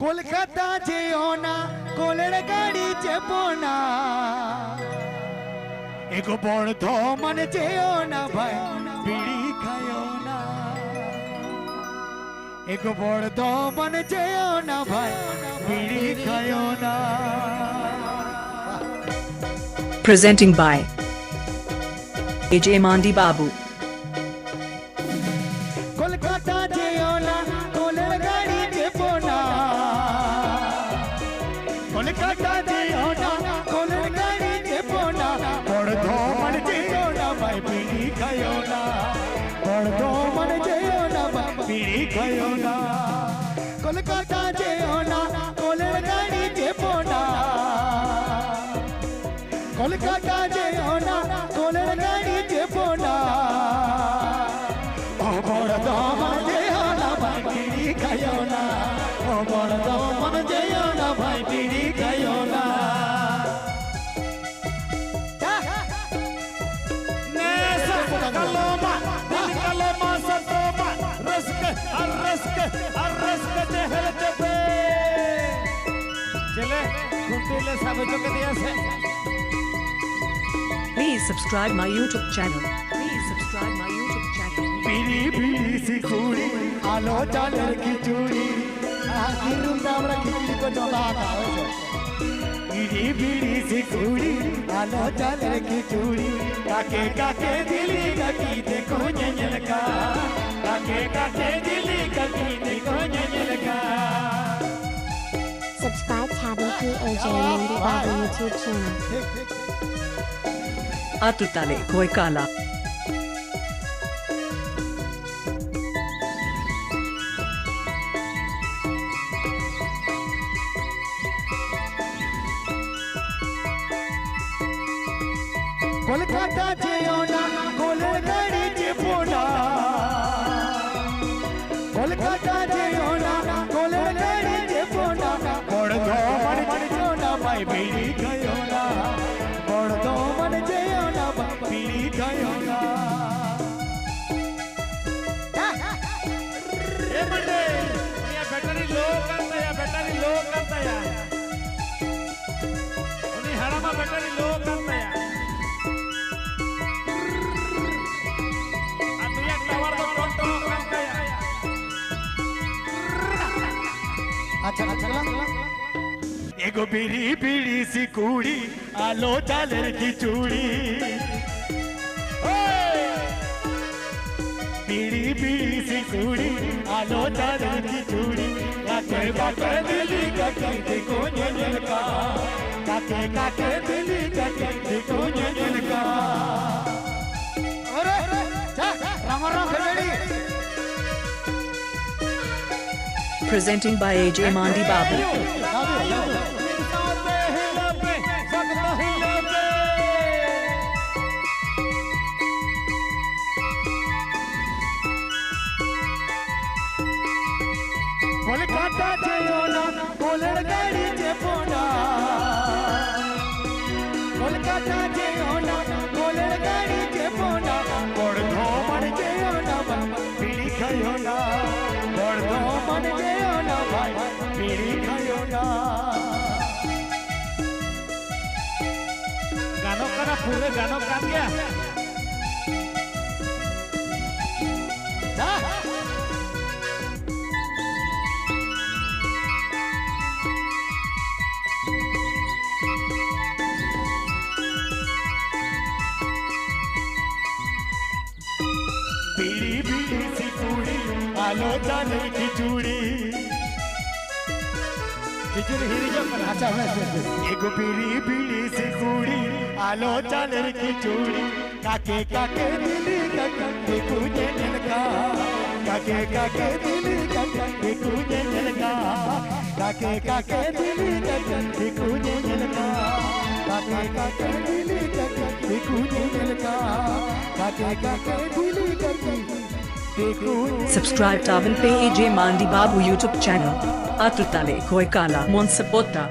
कोलकाता जेओना कोलेर गाड़ी चेपोना एगो बड़ मन जेओना भाई बीड़ी खायो ना एगो बड़ मन जेओना भाई बीड़ी खायो ना। Presenting by AJ Mandi Babu. Kolkata जेओना कोलेर गाड़ी चेपोना कोलकाता जेओना कोलेर गाड़ी चेपोना बड़ मन जेओना भाई बीड़ी खायो ना बड़ मन जेओना भाई बीड़ी खायो ना। कोलकाता जेओना कोलेर गाड़ी चेपोना कोलकाता जेओना कोलेर गाड़ी चेपोना ओ बड़ मन जेओना भाई बीड़ी खायो ना ओ बड़ मन जेओना भाई बीड़ी खायो ना। Please subscribe my YouTube channel. Please subscribe my YouTube channel. बीड़ी बीड़ी सी खूड़ी आलो चालर की चूड़ी आखिर रुंदावरा खिचड़ी को चला खाओ बीड़ी बीड़ी सी खूड़ी आलो चालर की चूड़ी काके काके दिली काकी देखो नैनल का काके काके दिली काकी देखो नैनल का। Subscribe Tabby AJ Mandi Babu YouTube channel. Atutale Koikala. Kolkata जेओना कोलेर गाड़ी चेपोना कोलकाता जेओना कोलेर गाड़ी चेपोना बड़ मन जेओना भाई बीड़ी खायो ना बड़ मन जेओना भाई बीड़ी खायो ना। ए मंडे या बैटरी लो करता या उनी हरामा बैटरी लो करता या अतुया टावर तो कंट्रोल करता या। अच्छा एगो बीड़ी बीड़ी सी कूड़ी आलो चालर की चूड़ी बीड़ी बीड़ी सी कूड़ी आलो चालर की चूड़ी काके काके दिली काके देखो नैनल का काके काके दिली काके देखो नैनल का। अरे राम राम खिचड़ी Presenting by AJ Mandi Babu. Kolkata जेओना कोलेर गाड़ी चेपोना कोलकाता जेओना कोलेर गाड़ी चेपोना बड़ मन जेओना भाई बीड़ी खायो ना बड़ मन जेओना भाई बीड़ी खायो ना। गानों का ना पूरे गानों का क्या बीड़ी बीड़ी सी कूड़ी आलो चालर की चूड़ी खिचड़ी हिरी जो अच्छा एगो बीड़ी बीड़ी सी कूड़ी आलो चालर की चूड़ी काके काके दिली काके देखो नैनल का काके काके दिली काके देखो नैनल का काके काके दिली काके देखो नैनल का काके काके दिली काके देखो नैनल का काके काके दिली काके देखो। Subscribe Tavin Pe AJ Mandi Babu YouTube channel. Atutale Koikala Monsapota.